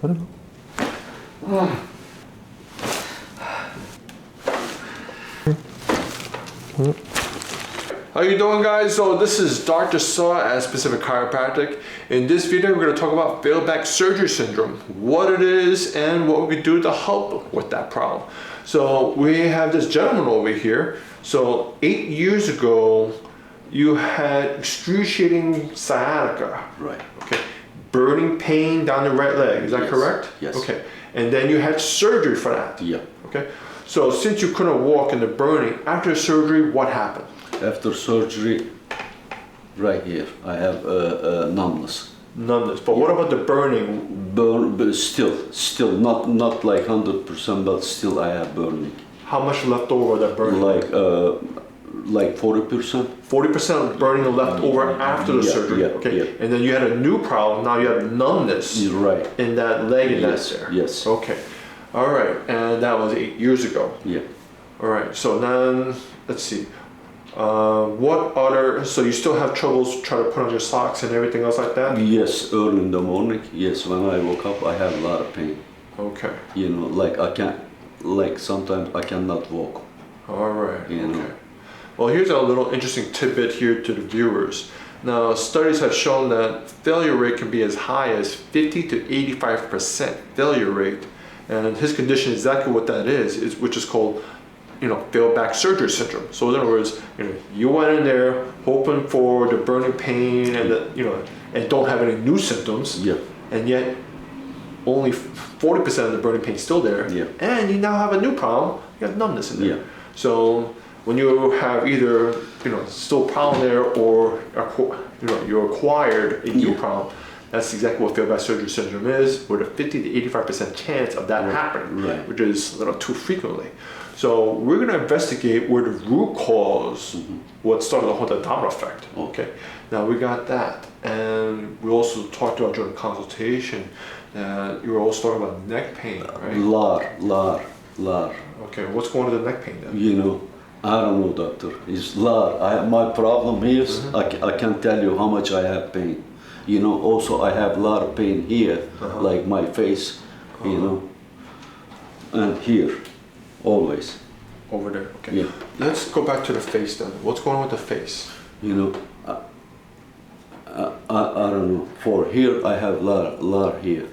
put it on. How you doing, guys? So this is Dr. Saw at Specific Chiropractic. In this video, we're going to talk about failed back surgery syndrome, what it is, and what we can do to help with that problem. So we have this gentleman over here. So 8 years ago, you had excruciating sciatica. Right. Okay. Burning pain down the right leg. Is that Yes. correct? Yes. Okay. And then you had surgery for that. Yeah. Okay. So since you couldn't walk in the burning, after surgery, what happened? After surgery, right here, I have numbness. Numbness. But what about the burning? Burn, but still not like 100%, but still I have burning. How much left over that burning? Like 40%. 40% of burning left over after the surgery. Yeah, okay. yeah. And then you had a new problem. Now you have numbness Right. in that leg and Yes. that there. Yes. Okay. All right. And that was 8 years ago. Yeah. All right. So then let's see. What other? So you still have troubles trying to put on your socks and everything else like that? Yes, early in the morning. Yes, when I woke up, I have a lot of pain. Okay. You know, like I can't, like sometimes I cannot walk. All right. You know. Okay. Well, here's a little interesting tidbit here to the viewers. Now, studies have shown that failure rate can be as high as 50 to 85% failure rate, and his condition is exactly what that is which is called, failed back surgery syndrome. So in other words, you went in there hoping for the burning pain and and don't have any new symptoms. Yeah. And yet only 40% of the burning pain is still there. Yeah. And you now have a new problem. You have numbness in there. Yeah. So when you have either still a problem there or you acquired a new problem, that's exactly what failed back surgery syndrome is, with a 50 to 85% chance of that happening, Right. which is too frequently. So we're going to investigate where the root cause, what started the whole domino effect. Okay, now we got that, and we also talked about during the consultation that you were also talking about neck pain, right? Lot. Okay, what's going on with the neck pain then? I don't know, doctor. It's lot. My problem is I can't tell you how much I have pain. Also I have a lot of pain here, like my face, and here, always. Over there. Okay. Yeah. Let's go back to the face then. What's going on with the face? I don't know. For here, I have lot here.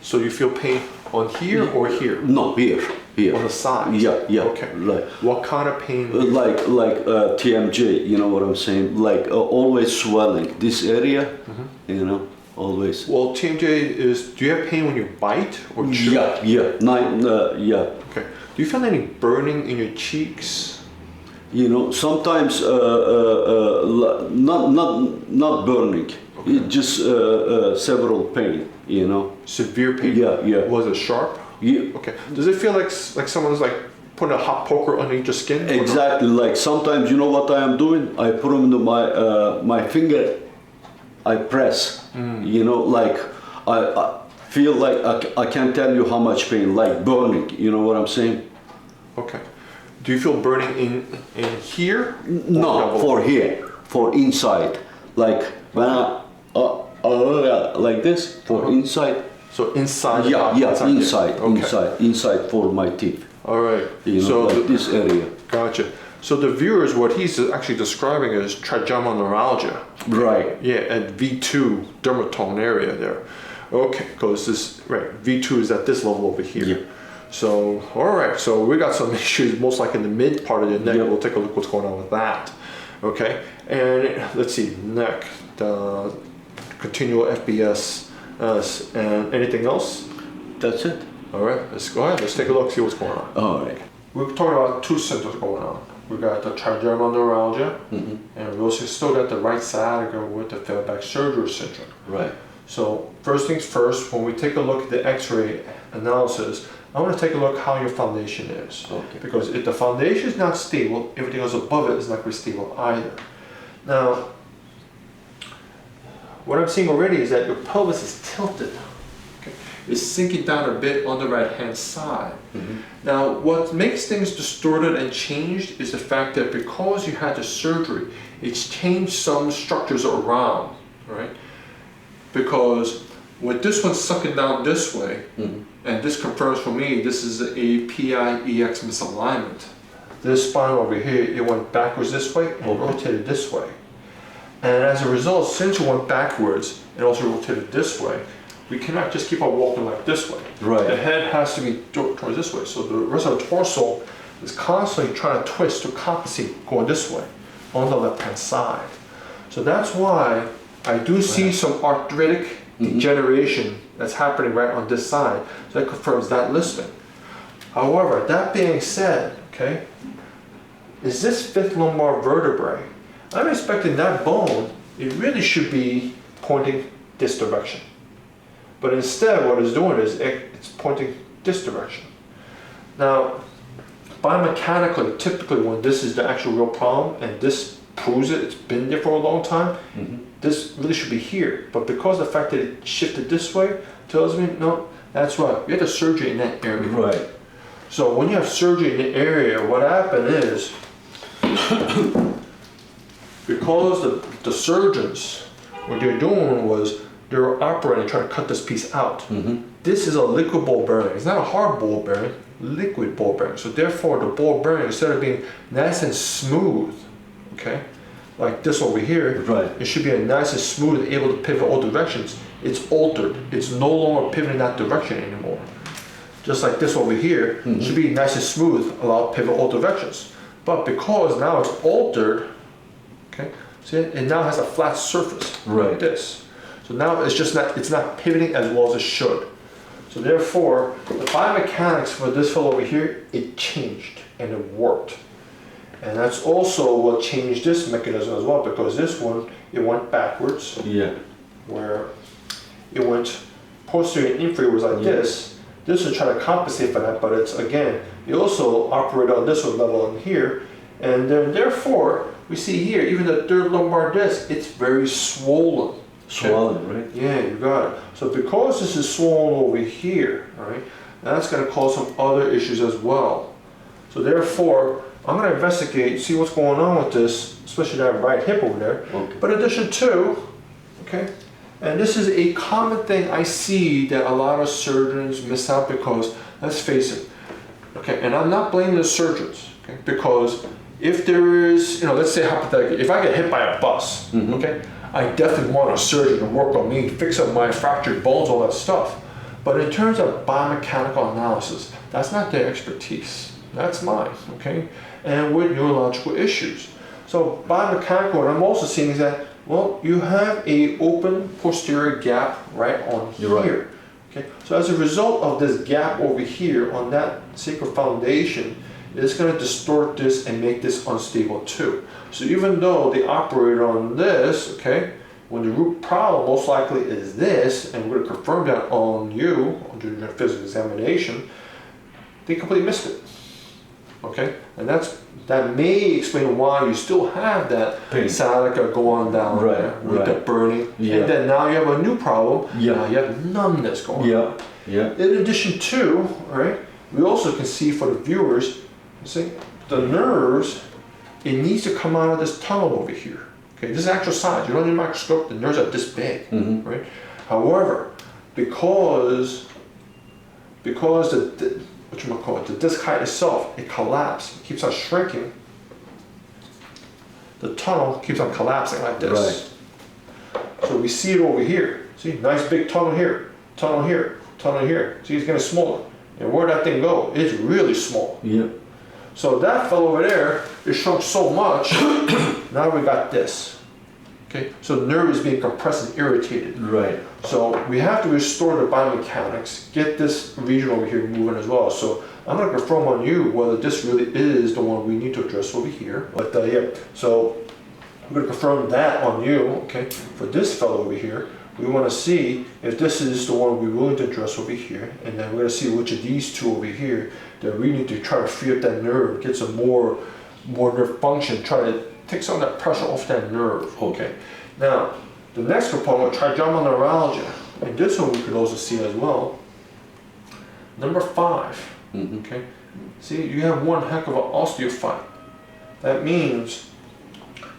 So you feel pain on here or here? No, here. On the sides? Yeah. Okay. Like, what kind of pain? like TMJ, you know what I'm saying? Like always swelling. This area, always. Well, TMJ is, do you have pain when you bite or chew? Yeah. Okay. Do you feel any burning in your cheeks? Sometimes not burning. Okay. It's just several pain, Severe pain? Yeah. Was it sharp? Yeah. Okay. Does it feel like someone's putting a hot poker underneath your skin? Exactly. Like sometimes, what I am doing? I put them into my finger. I press. Like I feel like I can't tell you how much pain. Like burning. You know what I'm saying? Okay. Do you feel burning in here? No, for here, for inside. Like when like this for inside. So inside? Inside for my teeth. All right. So like this area. Gotcha. So the viewers, what he's actually describing is trigeminal neuralgia. Right. Yeah, at V2 dermatone area there. Okay, because V2 is at this level over here. Yeah. So, all right. So we got some issues, most like in the mid part of the neck. Yep. We'll take a look what's going on with that. Okay. And let's see, neck, the continual FBSS, and anything else? That's it. All right. Let's go ahead. Let's take a look, see what's going on. All right. We're talking about two symptoms going on. We got the trigeminal neuralgia, and we also still got the right sciatica with the failed back surgery syndrome. Right. So first things first, when we take a look at the X-ray analysis, I want to take a look how your foundation is. Okay. Because if the foundation is not stable, everything else above it is not going to be stable either. Now, what I'm seeing already is that your pelvis is tilted. Okay. It's sinking down a bit on the right-hand side. Now, what makes things distorted and changed is the fact that because you had the surgery, it's changed some structures around, right? Because with this one sucking down this way, and this confirms for me this is a PIEX misalignment. This spine over here, it went backwards this way and rotated this way. And as a result, since it went backwards and also rotated this way, we cannot just keep on walking like this way. Right. The head has to be towards this way. So the rest of the torso is constantly trying to twist to compensate going this way on the left-hand side. So that's why I do see some arthritic degeneration that's happening right on this side. So that confirms that listing. However, that being said, okay, is this fifth lumbar vertebrae? I'm expecting that bone, it really should be pointing this direction. But instead, what it's doing is it's pointing this direction. Now, biomechanically, typically when this is the actual real problem, and this proves it, it's been there for a long time, this really should be here. But because the fact that it shifted this way tells me, no, that's right. We had the surgery in that area. Right. So when you have surgery in the area, what happened is, because the surgeons, what they're doing was, they were operating, trying to cut this piece out. This is a liquid ball bearing. It's not a hard ball bearing, liquid ball bearing. So therefore, the ball bearing, instead of being nice and smooth, okay, like this over here, it should be a nice and smooth and able to pivot all directions. It's altered. It's no longer pivoting that direction anymore. Just like this over here, should be nice and smooth, allow pivot all directions. But because now it's altered, okay, see, it now has a flat surface like this. So now it's not pivoting as well as it should. So therefore, the biomechanics for this fellow over here, it changed and it worked. And that's also what changed this mechanism as well, because this one, it went backwards. Where it went posterior and inferior was like this. This will try to compensate for that, but it's again, it also operated on this one level in here. And then therefore, we see here, even the third lumbar disc, it's very swollen. Swollen, right? Yeah, you got it. So because this is swollen over here, right, that's going to cause some other issues as well. So therefore, I'm going to investigate, see what's going on with this, especially that right hip over there. But in addition to, okay, and this is a common thing I see that a lot of surgeons miss out because, let's face it, okay, and I'm not blaming the surgeons, okay, because if there is, let's say hypothetically, if I get hit by a bus, okay, I definitely want a surgeon to work on me, fix up my fractured bones, all that stuff. But in terms of biomechanical analysis, that's not their expertise. That's mine, okay? And with neurological issues. So biomechanical, what I'm also seeing is that, well, you have a open posterior gap right on here. Okay? So as a result of this gap over here on that sacral foundation, it's going to distort this and make this unstable too. So even though they operated on this, okay, when the root problem most likely is this, and we're going to confirm that on you during your physical examination, they completely missed it. Okay, and that may explain why you still have that sciatica going down there with the burning, and then now you have a new problem. Now you have numbness going on. In addition to, right, we also can see for the viewers, see, the nerves, it needs to come out of this tunnel over here. Okay, this is actual size. You don't need a microscope, the nerves are this big, right? However, because the disc height itself, it collapsed, it keeps on shrinking, the tunnel keeps on collapsing like this. So we see it over here. See, nice big tunnel here, tunnel here, tunnel here. See, it's getting smaller. And where'd that thing go? It's really small. So that fellow over there is shrunk so much, now we got this. Okay, so the nerve is being compressed and irritated. So we have to restore the biomechanics, get this region over here moving as well. So I'm going to confirm on you whether this really is the one we need to address over here. But so I'm going to confirm that on you, okay, for this fellow over here. We want to see if this is the one we're willing to address over here, and then we're going to see which of these two over here that we need to try to free up that nerve, get some more nerve function, try to take some of that pressure off that nerve. Okay. Now, the next component, trigeminal neuralgia, and this one we could also see as well. Number 5. Okay. See, you have one heck of an osteophyte. That means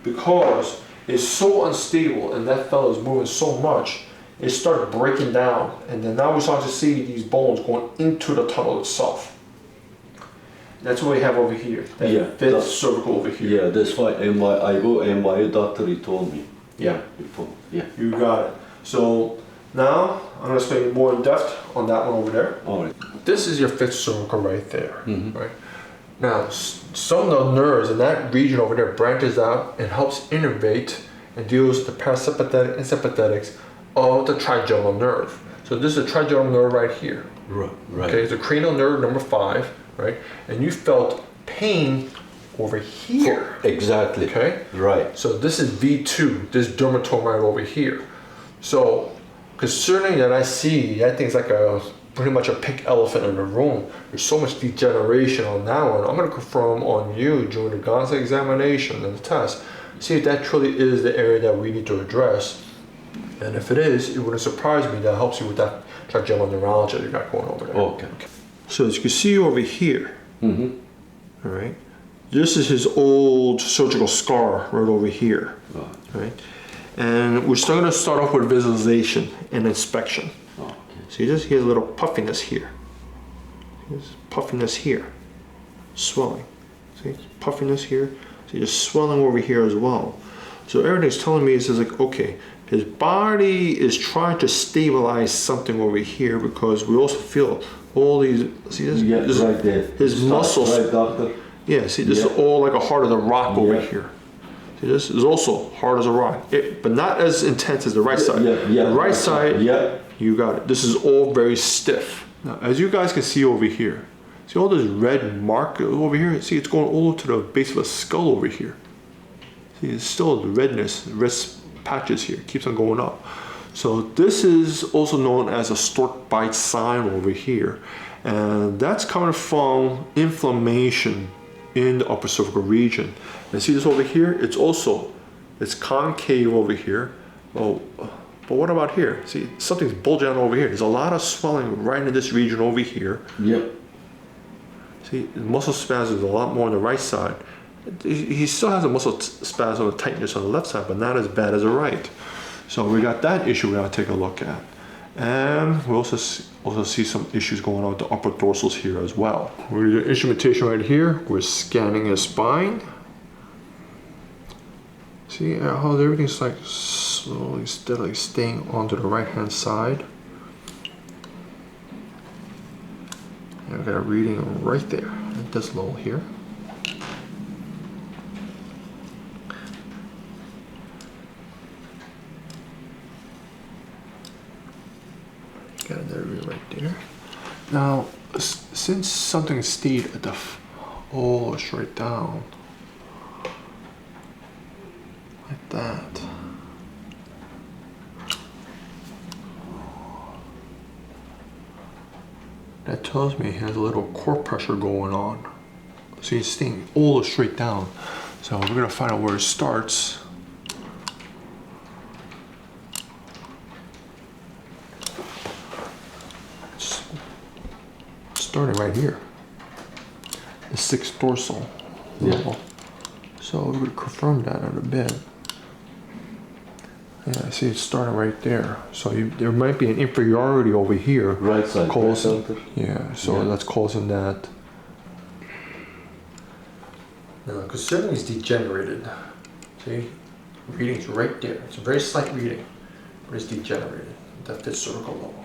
because it's so unstable and that fellow is moving so much, it started breaking down, and then now we start to see these bones going into the tunnel itself. That's what we have over here. That cervical over here. Yeah, that's why I go and my doctor, he told me. Yeah. Before. Yeah. You got it. So now I'm going to explain more in depth on that one over there. All right. This is your fifth cervical right there. Right. Now some of the nerves in that region over there branches out and helps innervate and deals with the parasympathetic and sympathetics of the trigeminal nerve. So this is the trigeminal nerve right here. Right. Okay, it's the cranial nerve number 5, right? And you felt pain over here. Exactly. Okay? Right. So this is V2, this dermatome right over here. So concerning that, I see that thing's like pretty much a pink elephant in the room. There's so much degeneration on that one. I'm going to confirm on you during the Gonstead examination and the test, see if that truly is the area that we need to address. And if it is, it wouldn't surprise me. That helps you with that trigeminal neuralgia you got going over there. Okay. So as you can see over here, all right, this is his old surgical scar right over here, right? And we're still going to start off with visualization and inspection. See this? He has a little puffiness here. There's puffiness here, swelling. See, puffiness here. See, there's swelling over here as well. So everything's telling me, is like, okay, his body is trying to stabilize something over here, because we also feel all these, see this? Yeah, this right there. His muscles. Right, doctor. Yeah, see, this is all like a heart of the rock over here. See, this is also hard as a rock, but not as intense as the right side. The right side, you got it. This is all very stiff. Now, as you guys can see over here, see all this red mark over here? See, it's going all to the base of the skull over here. See, it's still the redness, red patches here, keeps on going up. So this is also known as a stork bite sign over here. And that's coming from inflammation in the upper cervical region. And see this over here? It's concave over here. Oh, but what about here? See, something's bulging out over here. There's a lot of swelling right in this region over here. Yep. See, the muscle spasm is a lot more on the right side. He still has a muscle spasm or tightness on the left side, but not as bad as the right. So we got that issue we gotta take a look at. And we also see some issues going on with the upper dorsals here as well. We're gonna do instrumentation right here. We're scanning his spine. See how everything's like slowly, steadily staying onto the right-hand side. And we got a reading right there at this level here. Got another reading right there. Now, since something stayed at the straight down like that. That tells me he has a little core pressure going on. So he's staying all straight down. So we're gonna find out where it starts. It's starting right here. The 6th dorsal level. So we're gonna confirm that in a bit. Yeah, I see it's starting right there. So there might be an inferiority over here. Right side. Causing, that's causing that. Now, considering it's degenerated, see, reading's right there. It's a very slight reading, but it's degenerated. That fits cervical level.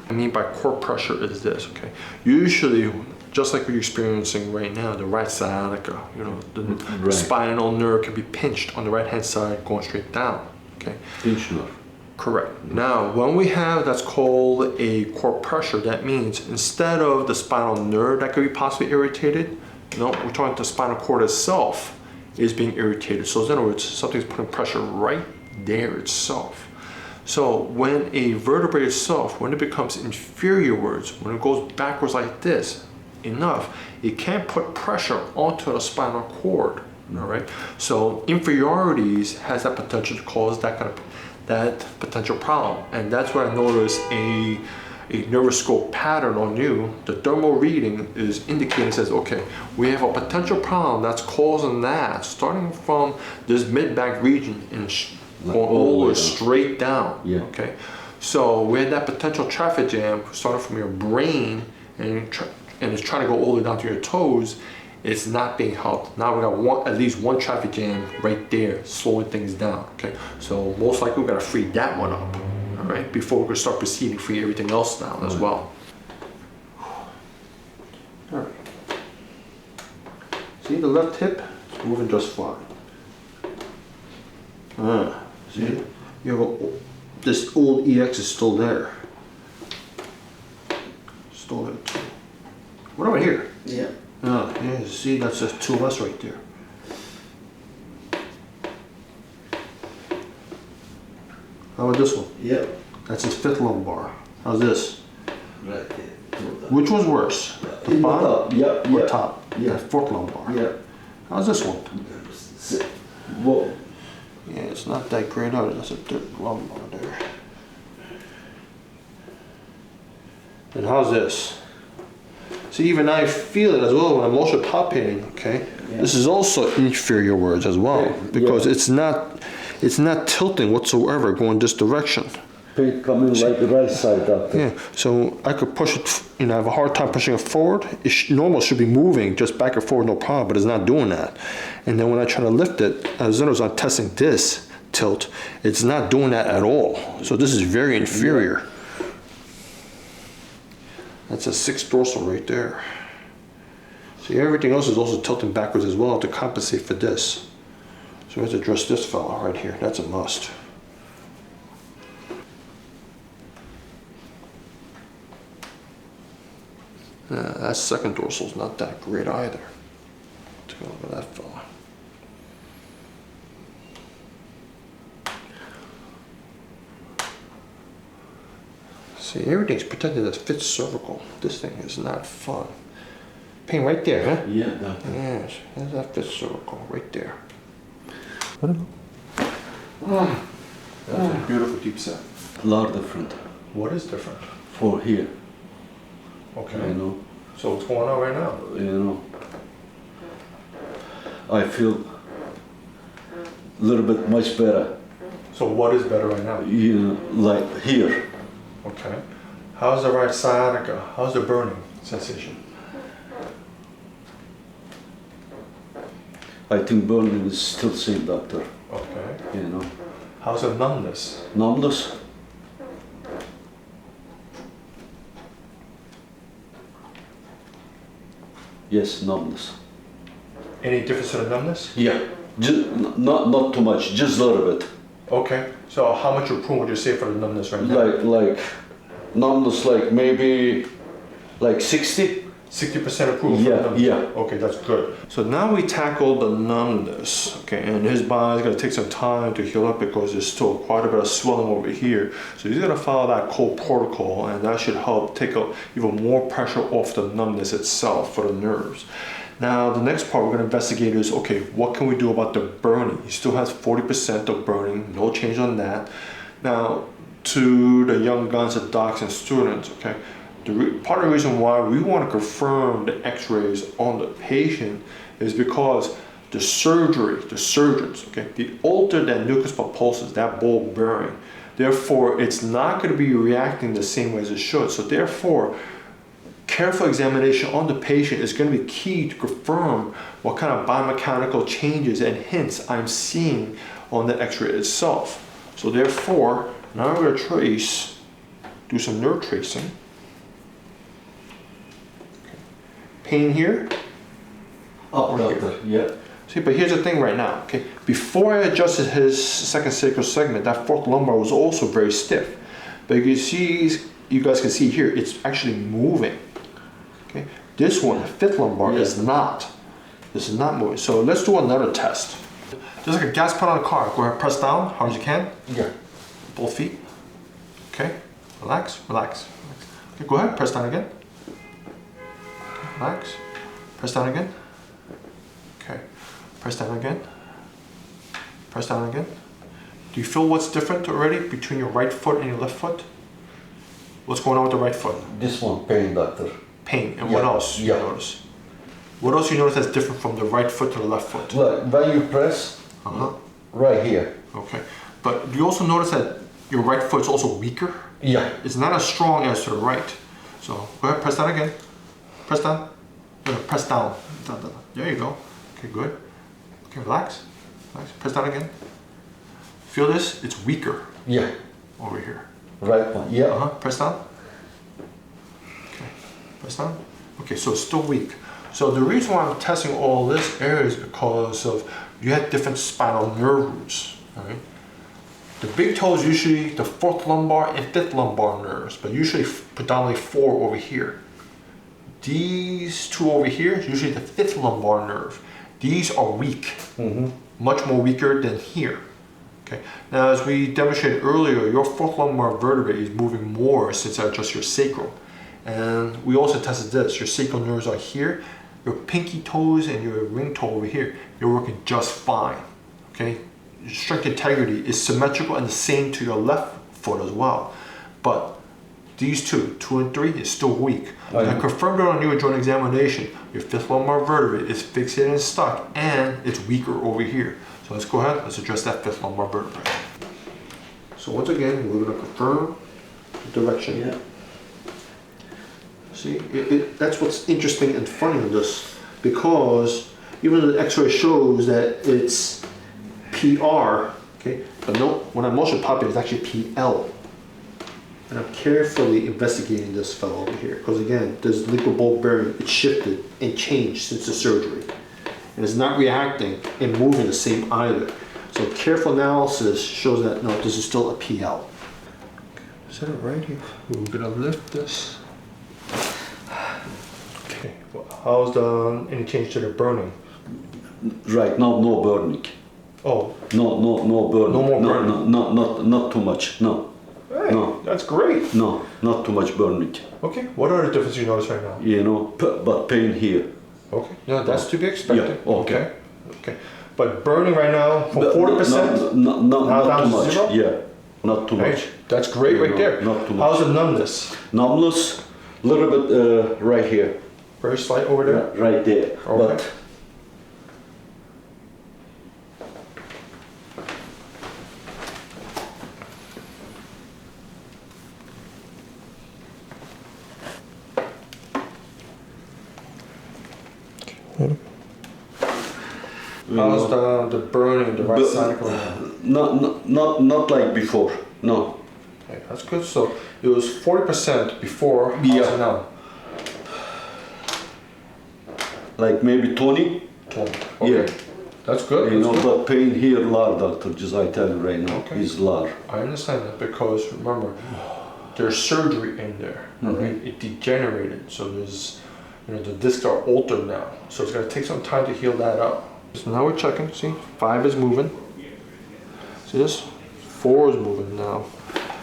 I mean by core pressure is this, okay? Usually, just like we're experiencing right now, the right sciatica, the spinal nerve can be pinched on the right-hand side going straight down, okay? Pinch nerve. Correct. Now, when we have that's called a core pressure, that means instead of the spinal nerve that could be possibly irritated, we're talking the spinal cord itself is being irritated. So in other words, something's putting pressure right there itself. So when a vertebrae itself, when it becomes inferiorwards, when it goes backwards like this, enough, it can't put pressure onto the spinal cord, all right? So inferiorities has that potential to cause that potential problem. And that's where I noticed a Nervoscope pattern on you. The thermal reading is indicating, says, okay, we have a potential problem that's causing that, starting from this mid-back region and going all the way straight down. Yeah. Okay. So we had that potential traffic jam starting from your brain and it's trying to go all the way down to your toes. It's not being helped. Now we got at least one traffic jam right there, slowing things down. Okay. So most likely we got to free that one up. All right. Before we can start proceeding, free everything else down as well. All right. See the left hip? It's moving just fine. See? You have this old EX is still there. Still there too. What about here? Yeah. Yeah, see, that's just 2S right there. How about this one? Yeah. That's his fifth lumbar. How's this? Right there. Which one's worse? The bottom? Yeah. Or top? Yeah. That fourth lumbar. Yeah. How's this one? Whoa. Yeah, it's not that great either. That's a third lumbar there. And how's this? See, even I feel it as well when I'm also palpating, okay? Yeah. This is also inferior words as well, because it's not tilting whatsoever going this direction. Pain coming like the right side up there. Yeah, so I could push it, I have a hard time pushing it forward. It normal should be moving just back and forward, no problem, but it's not doing that. And then when I try to lift it, as soon as I'm testing this tilt, it's not doing that at all. So this is very inferior. Yeah. That's a 6 dorsal right there. See, everything else is also tilting backwards as well to compensate for this. So we have to address this fella right here. That's a must. That second dorsal is not that great either. Take a look at that fella. See, everything's protected as fifth cervical. This thing is not fun. Pain right there, huh? Yeah, that. Yes, there's that fifth cervical right there. That's a beautiful deep set. A lot different. What is different? For here. Okay. You know. So what's going on right now? You know. I feel a little bit much better. So what is better right now? You know, like here. Okay. How's the right sciatica? How's the burning sensation? I think burning is still same, doctor. Okay. You know. How's the numbness? Numbness? Yes, numbness. Any difference in the numbness? Yeah. Just, not too much, just a little bit. Okay. So how much improvement would you say for the numbness right now? Like numbness, like maybe like 60. 60% improvement for the numbness? Yeah. Okay, that's good. So now we tackled the numbness, okay, and his body's gonna take some time to heal up because there's still quite a bit of swelling over here. So he's gonna follow that cold protocol, and that should help take even more pressure off the numbness itself for the nerves. Now, the next part we're gonna investigate is, okay, what can we do about the burning? He still has 40% of burning, no change on that. Now, to the young guns and docs and students, okay, part of the reason why we want to confirm the x-rays on the patient is because the surgeons, okay, they altered that nucleus pulposus, that bulb bearing. Therefore, it's not going to be reacting the same way as it should. So therefore, careful examination on the patient is going to be key to confirm what kind of biomechanical changes and hints I'm seeing on the x-ray itself. So therefore, now I'm going to do some nerve tracing. Pain here? Up, doctor, yeah. See, but here's the thing right now, okay? Before I adjusted his second sacral segment, that fourth lumbar was also very stiff. But you guys can see here, it's actually moving, okay? This one, the fifth lumbar, is not. This is not moving. So let's do another test. Just like a gas pedal on a car. Go ahead, press down, hard as you can. Yeah. Both feet. Okay, relax, relax. Okay, go ahead, press down again. Relax. Press down again. Okay. Press down again. Press down again. Do you feel what's different already between your right foot and your left foot? What's going on with the right foot? This one, pain, doctor. Pain. And what else you notice? What else you notice that's different from the right foot to the left foot? Look, when you press, right here. Okay. But you also notice that your right foot's also weaker? Yeah. It's not as strong as to the right. So go ahead, press down again. Press down. No, press down. There you go. Okay, good. Okay, relax. Relax. Press down again. Feel this? It's weaker. Yeah. Over here. Right one. Yeah. Press down. Okay. Press down. Okay, so it's still weak. So the reason why I'm testing all this area is because of you have different spinal nerve roots. Right? The big toe is usually the 4th lumbar and 5th lumbar nerves, but usually predominantly 4 over here. These 2 over here is usually the 5th lumbar nerve. These are weak, much more weaker than here. Okay. Now, as we demonstrated earlier, your 4th lumbar vertebrae is moving more since I adjust your sacrum. And we also tested this. Your sacral nerves are here. Your pinky toes and your ring toe over here, you're working just fine. Okay. Your strength integrity is symmetrical and the same to your left foot as well. But these 2 and 3, is still weak. I confirmed it on your joint examination. Your 5th lumbar vertebrae is fixated and stuck, and it's weaker over here. So let's go ahead, let's address that 5th lumbar vertebrae. So once again, we're going to confirm the direction. Yeah. See, that's what's interesting and funny in this, because even though the X-ray shows that it's PR, okay, but no, when I motion palpate, it's actually PL. And I'm carefully investigating this fellow over here, because again, this liquid bulk bearing, it shifted and changed since the surgery. And it's not reacting and moving the same either. So careful analysis shows that, no, this is still a PL. Set it right here. We're gonna lift this. Okay, well, how's any change to the burning? Right now, no burning. Oh. No burning. No more burning? Not too much, no. Hey, no. That's great. No, not too much burning. Okay, what are the differences you notice right now? You know, but pain here. Okay, no, that's to be expected. Yeah, okay. Okay. But burning right now from 40%? Not too much. 0? Yeah, not too much. That's great right there. Not too much. How's the numbness? Numbness, a little bit right here. Very slight over there? Right there. Okay. But how's the burning, the right side? Not like before. No. Okay, that's good. So it was 40% before. How's Yeah. it now? Like maybe 20. 20. Okay. Yeah. That's good. You That's know, good. but pain here, large, doctor. Just I tell you right now, Okay. is large. I understand that, because remember, there's surgery in there. Right? It degenerated, so there's, the discs are altered now. So it's going to take some time to heal that up. So now we're checking. See, 5 is moving. See this? 4 is moving now.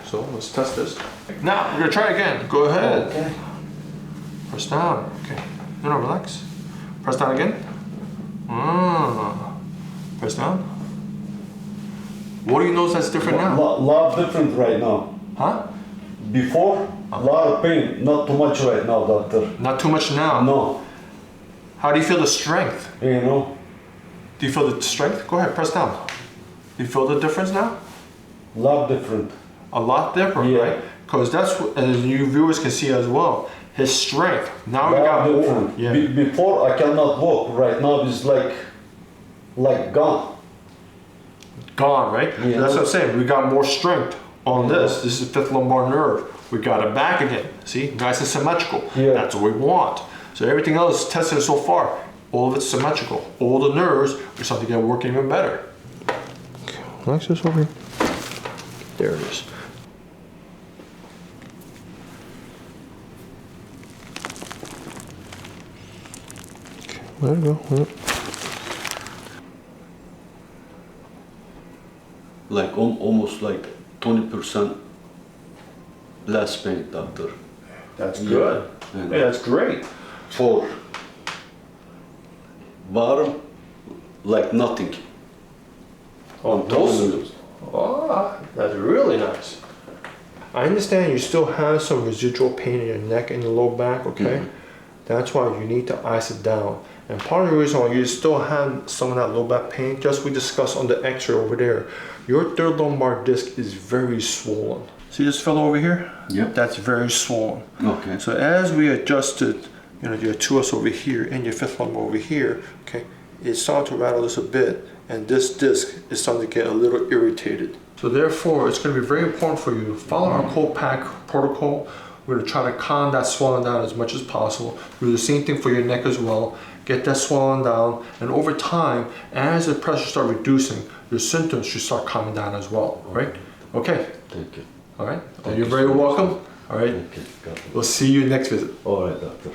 So let's test this. Now we're going to try again. Go ahead. Okay. Press down. Okay. No, relax. Press down again. Press down. What do you notice that's different now? Lot different right now. Huh? Before, lot of pain. Not too much right now, doctor. Not too much now. No. How do you feel the strength? You know. Do you feel the strength? Go ahead, press down. Do you feel the difference now? Lot different. A lot different, Yeah. right? Because that's what, as you viewers can see as well, his strength. Now we got more. different. Yeah. Before I cannot walk. Right now it's like gone. Gone, right? Yeah. That's what I'm saying. We got more strength on this. This is the 5th lumbar nerve. We got it back again. See, nice and symmetrical. Yeah. That's what we want. So everything else tested so far, all of it's symmetrical. All the nerves are something that work even better. Okay, relax this over here. There it is. Okay, there we go. Like almost like 20% less pain, doctor. That's good. Yeah. Hey, that's great. For bottom, like nothing. Oh, those. Oh, that's really nice. I understand you still have some residual pain in your neck and your low back, okay? That's why you need to ice it down. And part of the reason why you still have some of that low back pain, just we discussed on the x-ray over there, your third lumbar disc is very swollen. See this fellow over here? Yep. That's very swollen. Okay. So as we adjusted, you know, your 2S over here and your fifth lumbar over here, okay, it started to rattle this a bit, and this disc is starting to get a little irritated. So therefore, it's going to be very important for you to follow our cold pack protocol. We're going to try to calm that swelling down as much as possible. Do the same thing for your neck as well. Get that swelling down, and over time, as the pressure starts reducing, your symptoms should start calming down as well, right? Okay. Thank you. All right. You're very welcome. All right. Thank you. We'll see you next visit. All right, doctor.